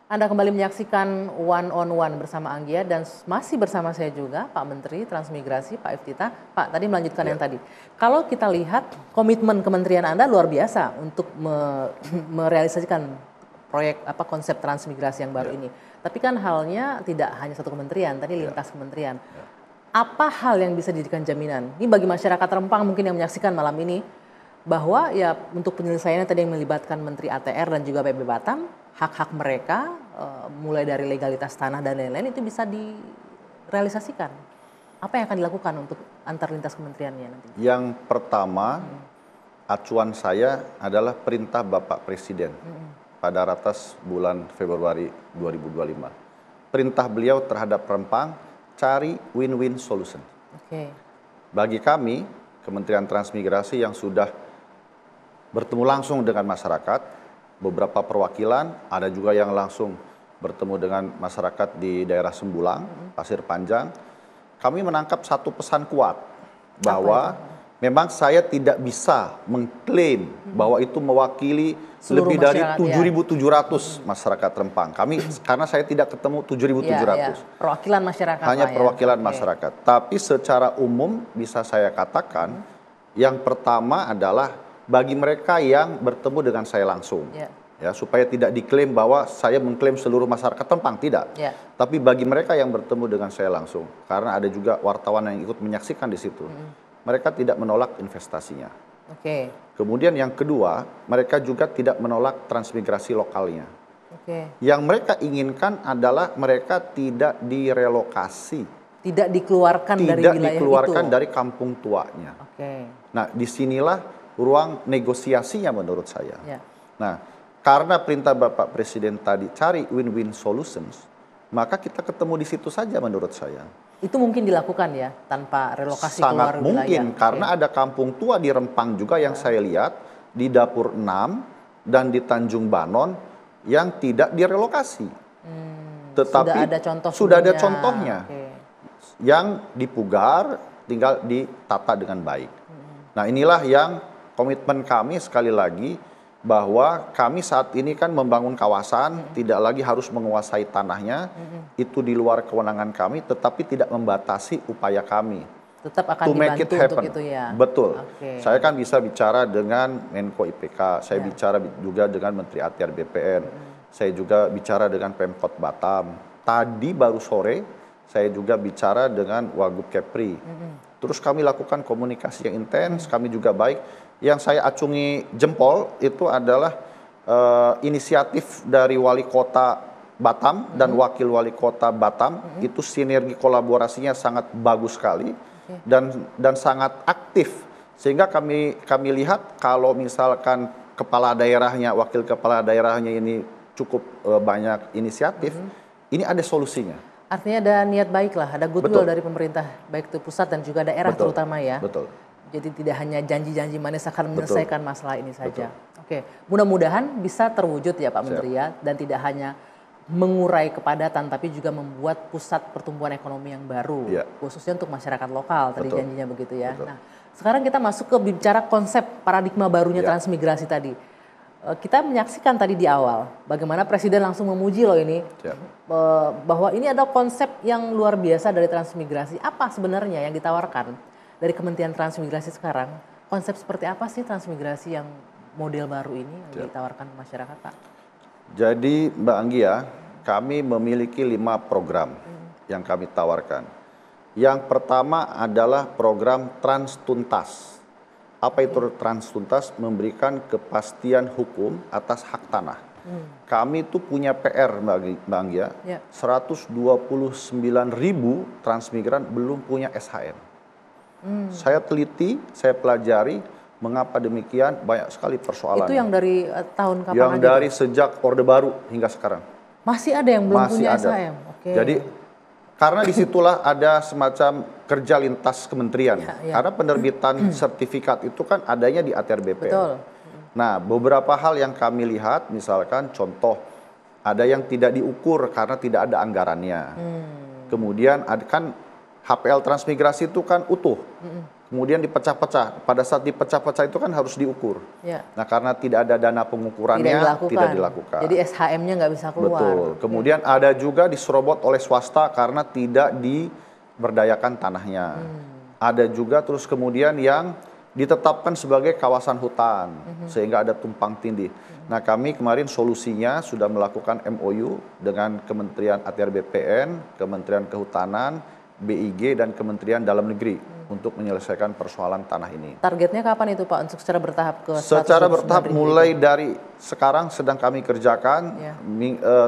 Anda kembali menyaksikan One on One bersama Anggia dan masih bersama saya juga Pak Menteri Transmigrasi Pak Iftitah. Pak, tadi melanjutkan yang tadi. Kalau kita lihat komitmen kementerian Anda luar biasa untuk merealisasikan proyek konsep transmigrasi yang baru ini. Tapi kan halnya tidak hanya satu kementerian, tadi lintas kementerian. Apa hal yang bisa dijadikan jaminan? Ini bagi masyarakat Rempang mungkin yang menyaksikan malam ini bahwa ya untuk penyelesaiannya tadi yang melibatkan Menteri ATR dan juga PB Batam, hak-hak mereka mulai dari legalitas tanah dan lain-lain itu bisa direalisasikan. Apa yang akan dilakukan untuk antar lintas kementeriannya nanti? Yang pertama, acuan saya adalah perintah Bapak Presiden pada ratas bulan Februari 2025. Perintah beliau terhadap Rempang, cari win-win solution. Bagi kami, Kementerian Transmigrasi yang sudah bertemu langsung dengan masyarakat, beberapa perwakilan, ada juga yang langsung bertemu dengan masyarakat di daerah Sembulang, Pasir Panjang. Kami menangkap satu pesan kuat bahwa memang saya tidak bisa mengklaim bahwa itu mewakili seluruh lebih dari 7.700 masyarakat Rempang. Karena saya tidak ketemu 7.700. Perwakilan masyarakat. Hanya perwakilan masyarakat. Tapi secara umum bisa saya katakan yang pertama adalah bagi mereka yang bertemu dengan saya langsung, ya supaya tidak diklaim bahwa saya mengklaim seluruh masyarakat Rempang, tidak. Tapi bagi mereka yang bertemu dengan saya langsung, karena ada juga wartawan yang ikut menyaksikan di situ, mereka tidak menolak investasinya. Kemudian yang kedua, mereka juga tidak menolak transmigrasi lokalnya. Yang mereka inginkan adalah mereka tidak direlokasi, tidak dikeluarkan dari wilayah itu, tidak dikeluarkan dari kampung tuanya. Nah, disinilah ruang negosiasinya menurut saya. Nah, karena perintah Bapak Presiden tadi cari win-win solutions, maka kita ketemu di situ saja menurut saya. Itu mungkin dilakukan ya, tanpa relokasi keluar wilayah? Sangat mungkin, karena ada kampung tua di Rempang juga yang saya lihat, di Dapur 6 dan di Tanjung Banon yang tidak direlokasi. Tetapi sudah ada contohnya. Yang dipugar, tinggal ditata dengan baik. Nah, inilah yang komitmen kami sekali lagi, bahwa kami saat ini kan membangun kawasan, tidak lagi harus menguasai tanahnya, itu di luar kewenangan kami, tetapi tidak membatasi upaya kami. Tetap akan dibantu untuk itu ya? Betul. Saya kan bisa bicara dengan Menko IPK, saya bicara juga dengan Menteri ATR BPN, saya juga bicara dengan Pemkot Batam. Tadi baru sore, saya juga bicara dengan Wagub Kepri. Terus kami lakukan komunikasi yang intens, kami juga baik. Yang saya acungi jempol itu adalah inisiatif dari Wali Kota Batam dan Wakil Wali Kota Batam. Itu sinergi kolaborasinya sangat bagus sekali dan sangat aktif. Sehingga kami lihat kalau misalkan kepala daerahnya, wakil kepala daerahnya ini cukup banyak inisiatif, ini ada solusinya. Artinya ada niat baik lah, ada goodwill dari pemerintah, baik itu pusat dan juga daerah terutama ya. Jadi tidak hanya janji-janji manis akan menyelesaikan masalah ini saja. Mudah-mudahan bisa terwujud ya Pak Menteri ya, dan tidak hanya mengurai kepadatan tapi juga membuat pusat pertumbuhan ekonomi yang baru, khususnya untuk masyarakat lokal, tadi janjinya begitu ya. Nah, sekarang kita masuk ke bicara konsep paradigma barunya transmigrasi tadi. Kita menyaksikan tadi di awal bagaimana Presiden langsung memuji loh ini, bahwa ini ada konsep yang luar biasa dari transmigrasi. Apa sebenarnya yang ditawarkan dari Kementerian Transmigrasi sekarang? Konsep seperti apa sih transmigrasi yang model baru ini yang ditawarkan masyarakat, Pak? Jadi Mbak Anggia, kami memiliki 5 program yang kami tawarkan. Yang pertama adalah program Transtuntas. Apa itu Transtuntas? Memberikan kepastian hukum atas hak tanah. Kami itu punya PR Mbak Anggia, 129.000 transmigran belum punya SHM. Saya teliti, saya pelajari, mengapa demikian, banyak sekali persoalan. Itu yang dari tahun kapan? Yang dari sejak Orde Baru hingga sekarang. Masih ada yang belum punya SHM? Jadi karena disitulah ada semacam kerja lintas kementerian. Karena penerbitan sertifikat itu kan adanya di ATR BPN. Nah, beberapa hal yang kami lihat, misalkan contoh, ada yang tidak diukur karena tidak ada anggarannya. Kemudian ada kan HPL transmigrasi itu kan utuh. kemudian dipecah-pecah. Pada saat dipecah-pecah itu kan harus diukur. Ya. Nah, karena tidak ada dana pengukurannya, tidak dilakukan. Jadi SHM-nya nggak bisa keluar. Betul. Kemudian ada juga diserobot oleh swasta karena tidak diberdayakan tanahnya. Ada juga terus kemudian yang ditetapkan sebagai kawasan hutan, sehingga ada tumpang tindih. Nah, kami kemarin solusinya sudah melakukan MOU dengan Kementerian ATR BPN, Kementerian Kehutanan, BIG, dan Kementerian Dalam Negeri untuk menyelesaikan persoalan tanah ini. Targetnya kapan itu Pak untuk secara bertahap ke 129.000? Secara bertahap mulai dari sekarang sedang kami kerjakan.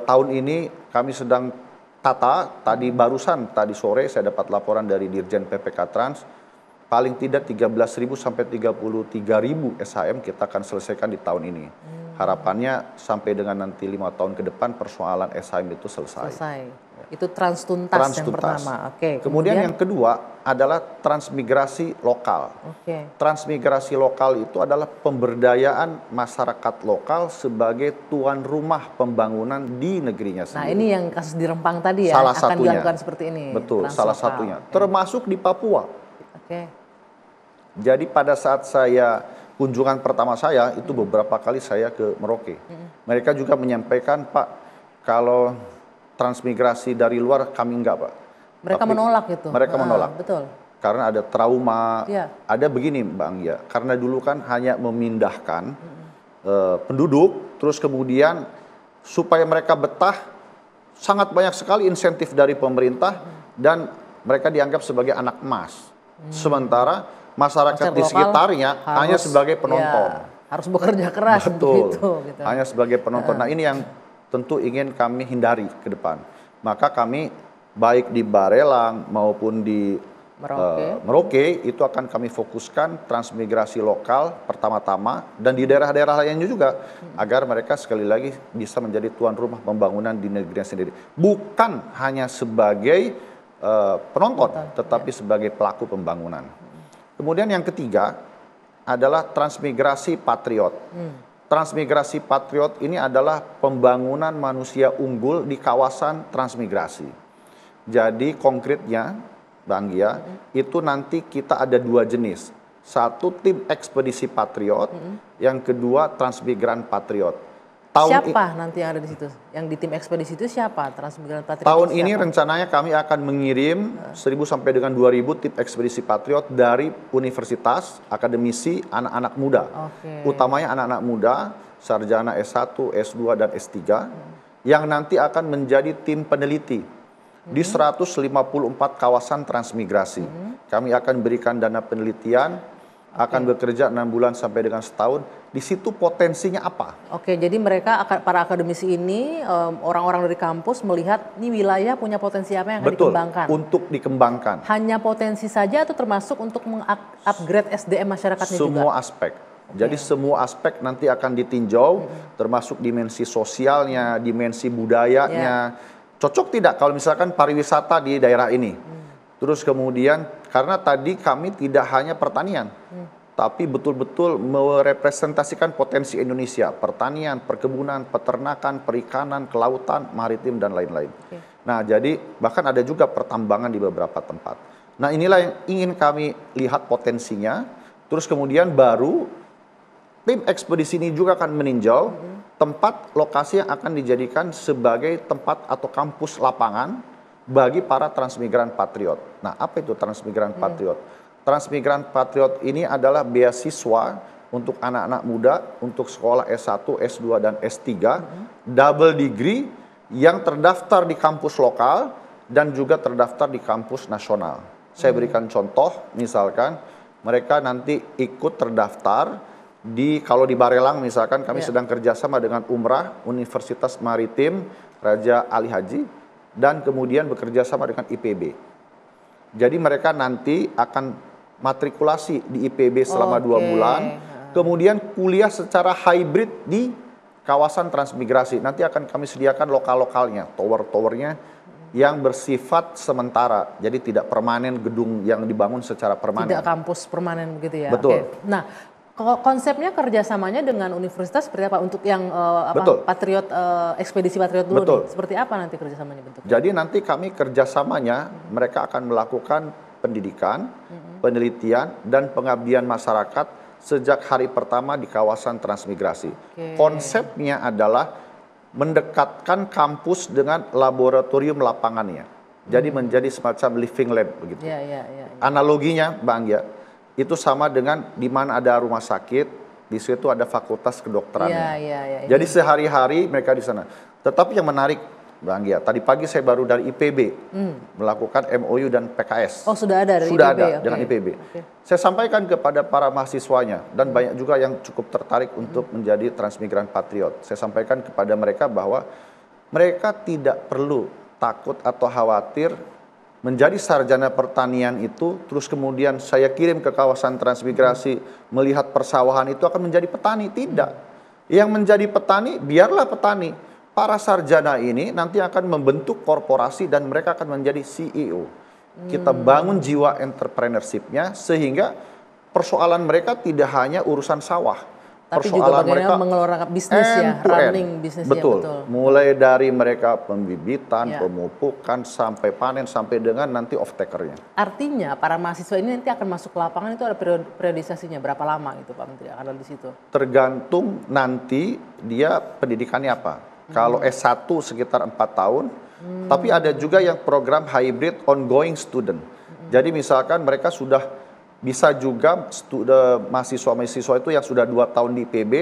Tahun ini kami sedang tata. Tadi sore saya dapat laporan dari Dirjen PPK Trans. Paling tidak 13.000 sampai 33.000 SHM kita akan selesaikan di tahun ini. Harapannya sampai dengan nanti 5 tahun ke depan persoalan SHM itu selesai. Itu transtuntas yang pertama. Kemudian yang kedua adalah transmigrasi lokal. Transmigrasi lokal itu adalah pemberdayaan masyarakat lokal sebagai tuan rumah pembangunan di negerinya sendiri. Nah, ini yang kasus di Rempang tadi ya, salah akan satunya dilakukan seperti ini. Betul, salah satunya. Termasuk di Papua. Jadi pada saat saya kunjungan pertama saya itu beberapa kali saya ke Merauke. Mereka juga menyampaikan, Pak, kalau transmigrasi dari luar kami enggak, Pak. Mereka menolak itu. Mereka menolak. Betul. Karena ada trauma. Ada begini, Bang ya. Karena dulu kan hanya memindahkan penduduk, terus kemudian supaya mereka betah, sangat banyak sekali insentif dari pemerintah dan mereka dianggap sebagai anak emas. Sementara masyarakat di sekitarnya hanya sebagai penonton. Harus bekerja keras. Betul. Gitu. Hanya sebagai penonton. Nah, ini yang tentu ingin kami hindari ke depan. Maka kami baik di Barelang maupun di Merauke itu akan kami fokuskan transmigrasi lokal pertama-tama dan di daerah-daerah lainnya juga agar mereka sekali lagi bisa menjadi tuan rumah pembangunan di negerinya sendiri. Bukan hanya sebagai penonton, tetapi sebagai pelaku pembangunan. Kemudian yang ketiga adalah transmigrasi patriot. Transmigrasi patriot ini adalah pembangunan manusia unggul di kawasan transmigrasi. Jadi konkretnya, Bang Gia, itu nanti kita ada 2 jenis. Satu tim ekspedisi patriot, yang kedua transmigran patriot. Siapa nanti yang ada di situ? Yang di tim ekspedisi itu siapa? Transmigran Patriot. Tahun ini rencananya kami akan mengirim 1.000 sampai dengan 2.000 tim ekspedisi Patriot dari universitas, akademisi, anak-anak muda. Utamanya anak-anak muda, sarjana S1, S2, dan S3, yang nanti akan menjadi tim peneliti di 154 kawasan transmigrasi. Kami akan berikan dana penelitian, akan bekerja 6 bulan sampai dengan setahun. Di situ potensinya apa? Jadi mereka para akademisi ini, orang-orang dari kampus melihat ini wilayah punya potensi apa yang akan dikembangkan. Untuk dikembangkan. Hanya potensi saja atau termasuk untuk mengupgrade SDM masyarakatnya juga? Semua aspek. Jadi semua aspek nanti akan ditinjau, termasuk dimensi sosialnya, dimensi budayanya. Cocok tidak kalau misalkan pariwisata di daerah ini? Terus kemudian karena tadi kami tidak hanya pertanian, tapi betul-betul merepresentasikan potensi Indonesia, pertanian, perkebunan, peternakan, perikanan, kelautan, maritim, dan lain-lain. Nah, jadi bahkan ada juga pertambangan di beberapa tempat. Nah, inilah yang ingin kami lihat potensinya. Terus kemudian baru tim ekspedisi ini juga akan meninjau tempat lokasi yang akan dijadikan sebagai tempat atau kampus lapangan bagi para transmigran patriot. Nah, apa itu transmigran patriot? Transmigran patriot ini adalah beasiswa untuk anak-anak muda untuk sekolah S1, S2, dan S3, double degree yang terdaftar di kampus lokal dan juga terdaftar di kampus nasional. Saya berikan contoh, misalkan mereka nanti ikut terdaftar kalau di Barelang misalkan kami sedang kerjasama dengan Umrah, Universitas Maritim, Raja Ali Haji, dan kemudian bekerja sama dengan IPB. Jadi mereka nanti akan matrikulasi di IPB selama 2 bulan, kemudian kuliah secara hybrid di kawasan transmigrasi. Nanti akan kami sediakan lokal-lokalnya, tower-towernya yang bersifat sementara, jadi tidak permanen gedung yang dibangun secara permanen. Tidak kampus permanen begitu ya? Betul. Nah, konsepnya kerjasamanya dengan universitas seperti apa untuk yang patriot ekspedisi patriot dulu nih? Seperti apa nanti kerjasamanya bentuknya? Jadi nanti kami kerjasamanya mereka akan melakukan pendidikan, penelitian, dan pengabdian masyarakat sejak hari pertama di kawasan transmigrasi. Konsepnya adalah mendekatkan kampus dengan laboratorium lapangannya. Jadi menjadi semacam living lab begitu. Analoginya, Mbak Anggia, itu sama dengan di mana ada rumah sakit, di situ ada fakultas kedokterannya. Jadi sehari-hari mereka di sana. Tetapi yang menarik, Mbak Anggia, tadi pagi saya baru dari IPB melakukan MOU dan PKS. Oh, sudah ada dari sudah IPB? Ada dengan IPB. Saya sampaikan kepada para mahasiswanya dan banyak juga yang cukup tertarik untuk menjadi transmigran patriot. Saya sampaikan kepada mereka bahwa mereka tidak perlu takut atau khawatir menjadi sarjana pertanian itu, terus kemudian saya kirim ke kawasan transmigrasi melihat persawahan itu akan menjadi petani. Tidak. Yang menjadi petani, biarlah petani. Para sarjana ini nanti akan membentuk korporasi dan mereka akan menjadi CEO. Kita bangun jiwa entrepreneurship-nya sehingga persoalan mereka tidak hanya urusan sawah. Tapi juga bagaimana mengelola bisnis ya, running bisnisnya. Betul. Mulai dari mereka pembibitan, pemupukan, sampai panen, sampai dengan nanti off-takernya. Artinya para mahasiswa ini nanti akan masuk ke lapangan itu ada periodisasinya, berapa lama itu Pak Menteri akan di situ? Tergantung nanti dia pendidikannya apa. Kalau S1 sekitar 4 tahun, tapi ada juga yang program hybrid ongoing student. Jadi misalkan mereka sudah bisa juga mahasiswa-mahasiswa itu yang sudah 2 tahun di IPB,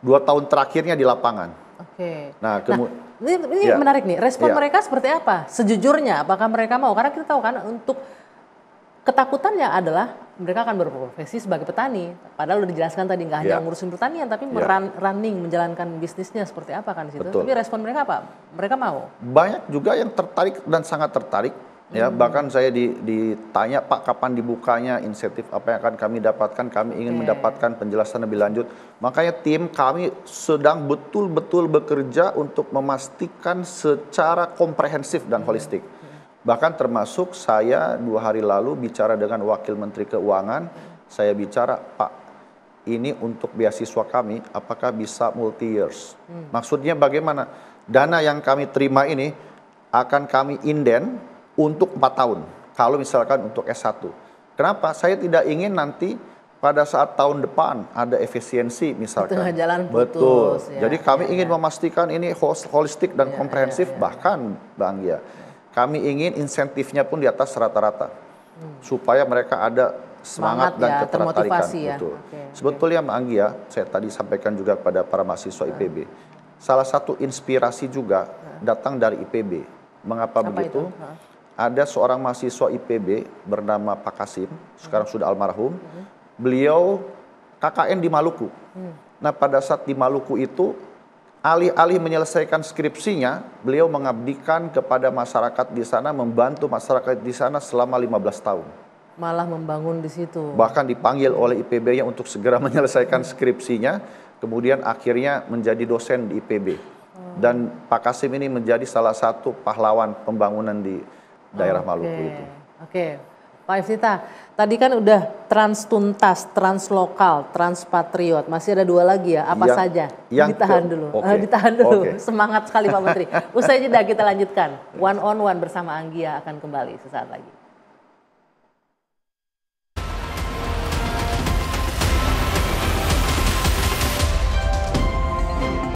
2 tahun terakhirnya di lapangan. Nah, ini menarik nih, respon mereka seperti apa? Sejujurnya, apakah mereka mau? Karena kita tahu kan untuk ketakutannya adalah mereka akan berprofesi sebagai petani. Padahal udah dijelaskan tadi nggak hanya ngurusin pertanian, tapi running, menjalankan bisnisnya seperti apa kan di situ. Tapi respon mereka apa? Mereka mau? Banyak juga yang tertarik dan sangat tertarik. Ya, bahkan saya ditanya, Pak, kapan dibukanya, insentif apa yang akan kami dapatkan, kami ingin mendapatkan penjelasan lebih lanjut. Makanya tim kami sedang betul-betul bekerja untuk memastikan secara komprehensif dan holistik. Bahkan termasuk saya 2 hari lalu bicara dengan Wakil Menteri Keuangan, saya bicara, Pak, ini untuk beasiswa kami, apakah bisa multi-years? Maksudnya bagaimana? Dana yang kami terima ini akan kami inden untuk 4 tahun, kalau misalkan untuk S1. Kenapa? Saya tidak ingin nanti pada saat tahun depan ada efisiensi misalkan. Tengah jalan putus. Betul. Jadi kami ingin memastikan ini holistik dan komprehensif. Bahkan, Bang Anggia, kami ingin insentifnya pun di atas rata-rata. Supaya mereka ada semangat dan ketertarikan. Betul. Sebetulnya, Bang Anggia, saya tadi sampaikan juga kepada para mahasiswa IPB. Salah satu inspirasi juga datang dari IPB. Mengapa begitu? Ada seorang mahasiswa IPB bernama Pak Kasim, sekarang sudah almarhum. Beliau KKN di Maluku. Nah, pada saat di Maluku itu, alih-alih menyelesaikan skripsinya, beliau mengabdikan kepada masyarakat di sana, membantu masyarakat di sana selama 15 tahun. Malah membangun di situ. Bahkan dipanggil oleh IPB-nya untuk segera menyelesaikan skripsinya, kemudian akhirnya menjadi dosen di IPB. Dan Pak Kasim ini menjadi salah satu pahlawan pembangunan di daerah Maluku itu. Pak Iftitah, tadi kan udah Transtuntas, Translokal, Transpatriot, masih ada 2 lagi ya, apa saja? Ditahan dulu, ditahan dulu. Semangat sekali Pak Menteri. Usai jeda kita lanjutkan, one on one bersama Anggia akan kembali sesaat lagi.